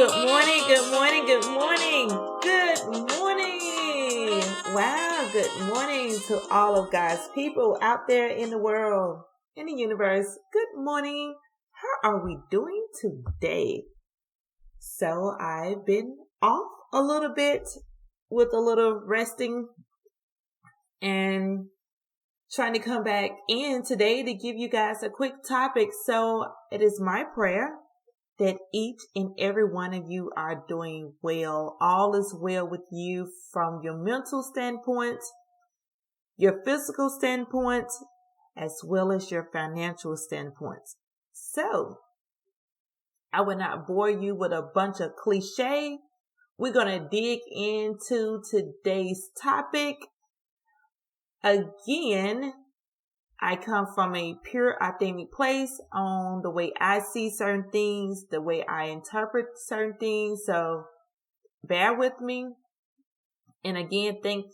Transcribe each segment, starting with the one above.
Good morning, good morning, good morning, good morning. Wow, good morning to all of God's people out there in the world, in the universe. Good morning. How are we doing today? So I've been off a little bit with a little resting and trying to come back in today to give you guys a quick topic. So it is my prayer that each and every one of you are doing well. All is well with you from your mental standpoint, your physical standpoint, as well as your financial standpoint. So I will not bore you with a bunch of cliche. We're going to dig into today's topic. Again, I come from a pure, authentic place on the way I see certain things, the way I interpret certain things. So bear with me. And again, thank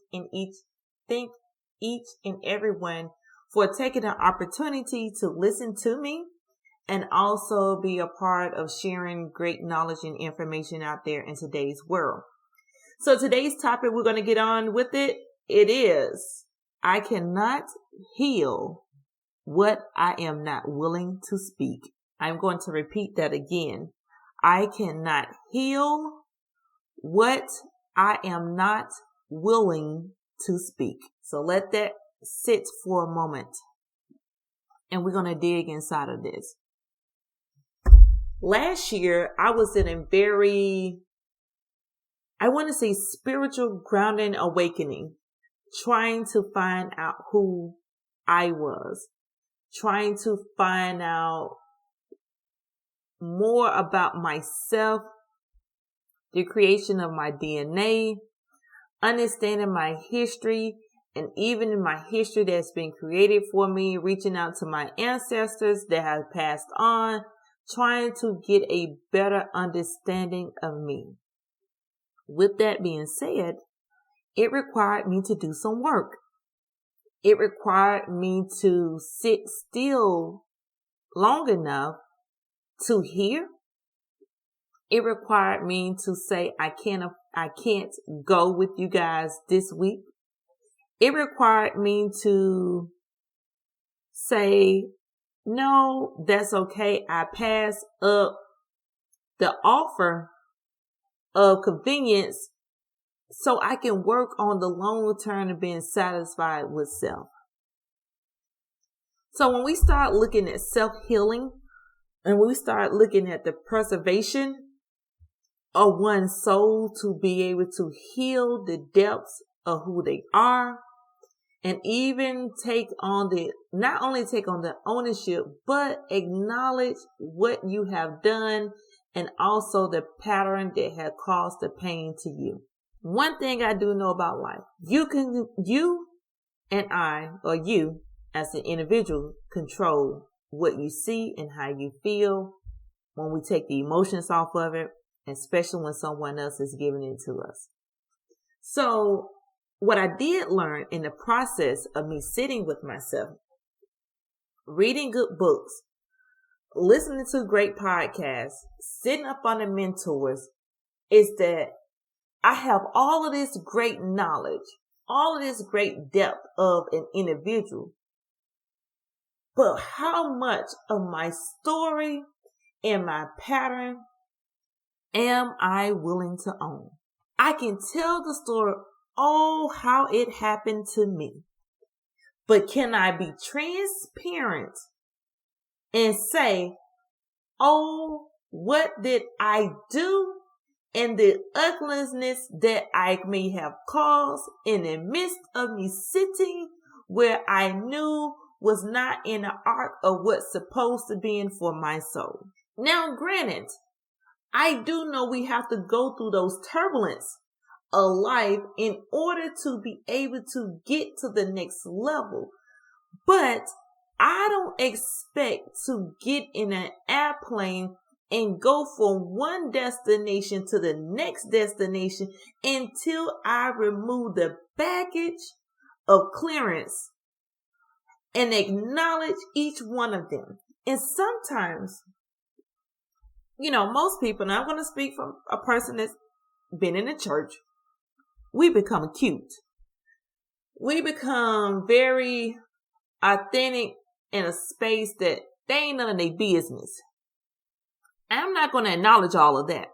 each and everyone for taking the opportunity to listen to me and also be a part of sharing great knowledge and information out there in today's world. So today's topic, we're going to get on with it. It is, I cannot heal what I am not willing to speak. I'm going to repeat that again. I cannot heal what I am not willing to speak. So let that sit for a moment. And we're going to dig inside of this. Last year, I was in a very, I want to say, spiritual grounding awakening, trying to find out who I was, trying to find out more about myself, the creation of my DNA, understanding my history, and even in my history that's been created for me, reaching out to my ancestors that have passed on, trying to get a better understanding of me. With that being said, it required me to do some work. It required me to sit still long enough to hear. It required me to say, I can't go with you guys this week. It required me to say, no, that's okay. I pass up the offer of convenience so I can work on the long term of being satisfied with self. So when we start looking at self-healing and we start looking at the preservation of one's soul to be able to heal the depths of who they are and even not only take on the ownership, but acknowledge what you have done and also the pattern that had caused the pain to you. One thing I do know about life, you and I, or you as an individual, control what you see and how you feel when we take the emotions off of it, especially when someone else is giving it to us. So what I did learn in the process of me sitting with myself, reading good books, listening to great podcasts, sitting up on the mentors, is that I have all of this great knowledge, all of this great depth of an individual. But how much of my story and my pattern am I willing to own? I can tell the story, how it happened to me. But can I be transparent and say, what did I do? And the ugliness that I may have caused in the midst of me sitting where I knew was not in the arc of what's supposed to be in for my soul. Now, granted, I do know we have to go through those turbulence of life in order to be able to get to the next level. But I don't expect to get in an airplane and go from one destination to the next destination until I remove the baggage of clearance and acknowledge each one of them. And sometimes most people, and I'm going to speak from a person that's been in the church, we become cute. We become very authentic in a space that they ain't none of their business. I'm not going to acknowledge all of that.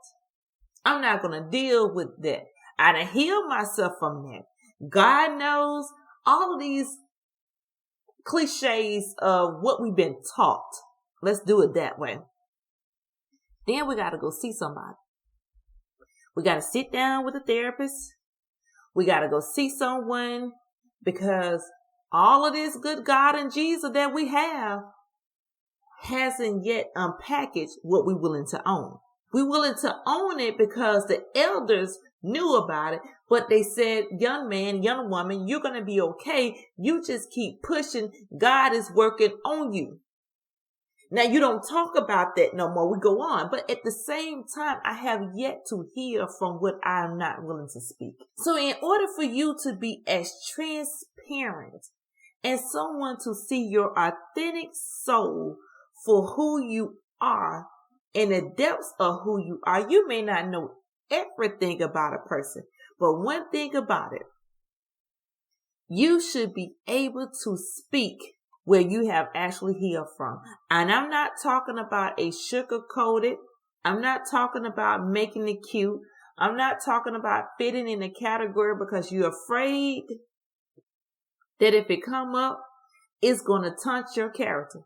I'm not going to deal with that. I done healed myself from that. God knows all of these cliches of what we've been taught. Let's do it that way. Then we got to go see somebody. We got to sit down with a therapist. We got to go see someone, because all of this good God and Jesus that we have hasn't yet unpackaged what we're willing to own. We're willing to own it because the elders knew about it, but they said, young man, young woman, you're going to be okay. You just keep pushing. God is working on you. Now, you don't talk about that no more. We go on. But at the same time, I have yet to hear from what I'm not willing to speak. So in order for you to be as transparent and someone to see your authentic soul for who you are in the depths of who you are, you may not know everything about a person. But one thing about it, you should be able to speak where you have actually healed from. And I'm not talking about a sugar-coated. I'm not talking about making it cute. I'm not talking about fitting in a category because you're afraid that if it come up, it's going to taunt your character.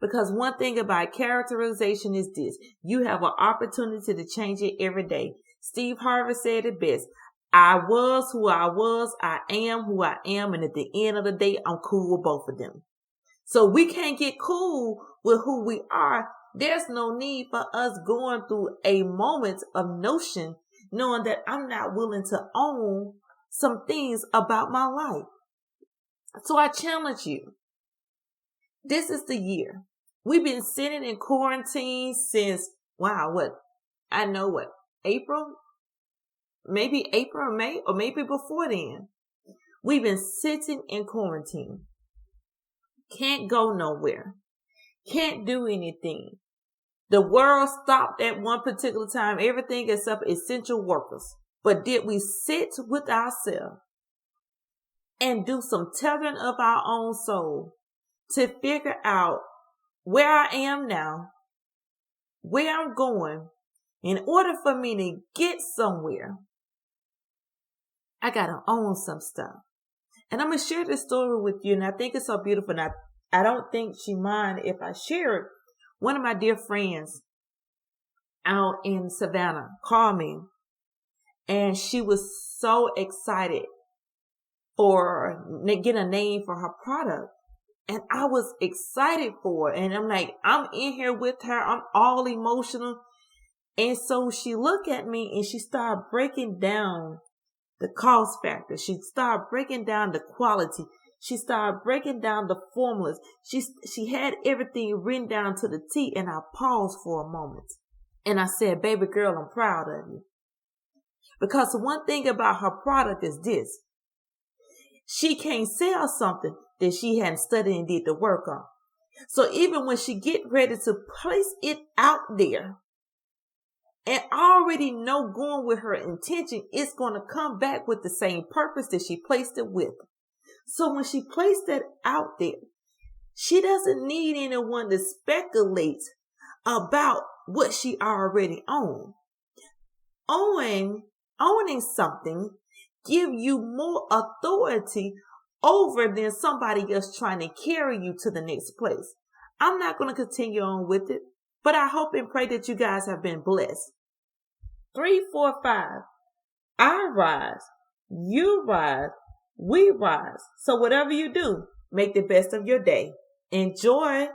Because one thing about characterization is this: you have an opportunity to change it every day. Steve Harvey said it best. I was who I was. I am who I am. And at the end of the day, I'm cool with both of them. So we can't get cool with who we are. There's no need for us going through a moment of notion, knowing that I'm not willing to own some things about my life. So I challenge you. This is the year. We've been sitting in quarantine since, April? Maybe April or May, or maybe before then. We've been sitting in quarantine. Can't go nowhere. Can't do anything. The world stopped at one particular time, everything except essential workers. But did we sit with ourselves and do some tethering of our own soul to figure out where I am now, where I'm going? In order for me to get somewhere, I got to own some stuff. And I'm going to share this story with you, and I think it's so beautiful. And I don't think she mind if I share it. One of my dear friends out in Savannah called me, and she was so excited for getting a name for her product. And I was excited for it. And I'm like, I'm in here with her. I'm all emotional. And so she looked at me and she started breaking down the cost factor. She started breaking down the quality. She started breaking down the formulas. She had everything written down to the T, and I paused for a moment. And I said, baby girl, I'm proud of you. Because one thing about her product is this: she can't sell something that she hadn't studied and did the work on. So even when she get ready to place it out there, and already know going with her intention, it's going to come back with the same purpose that she placed it with. So when she placed that out there, she doesn't need anyone to speculate about what she already owns. Owning something give you more authority over than somebody else trying to carry you to the next place. I'm not going to continue on with it, but I hope and pray that you guys have been blessed. 3, 4, 5. I rise, you rise, we rise. So whatever you do, make the best of your day. Enjoy.